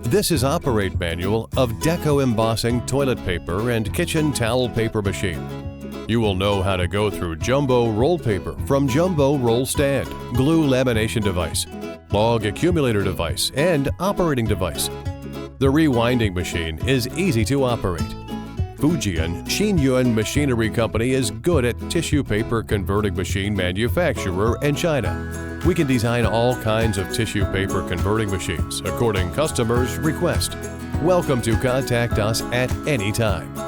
This is Operate Manual of Deco Embossing Toilet Paper and Kitchen Towel Paper Machine. You will know how to go through jumbo roll paper from jumbo roll stand, glue lamination device, log accumulator device, and operating device. The rewinding machine is easy to operate. Fujian Xinyuan Machinery Company is good at tissue paper converting machine manufacturer in China. We can design all kinds of tissue paper converting machines according customers' request. Welcome to contact us at any time.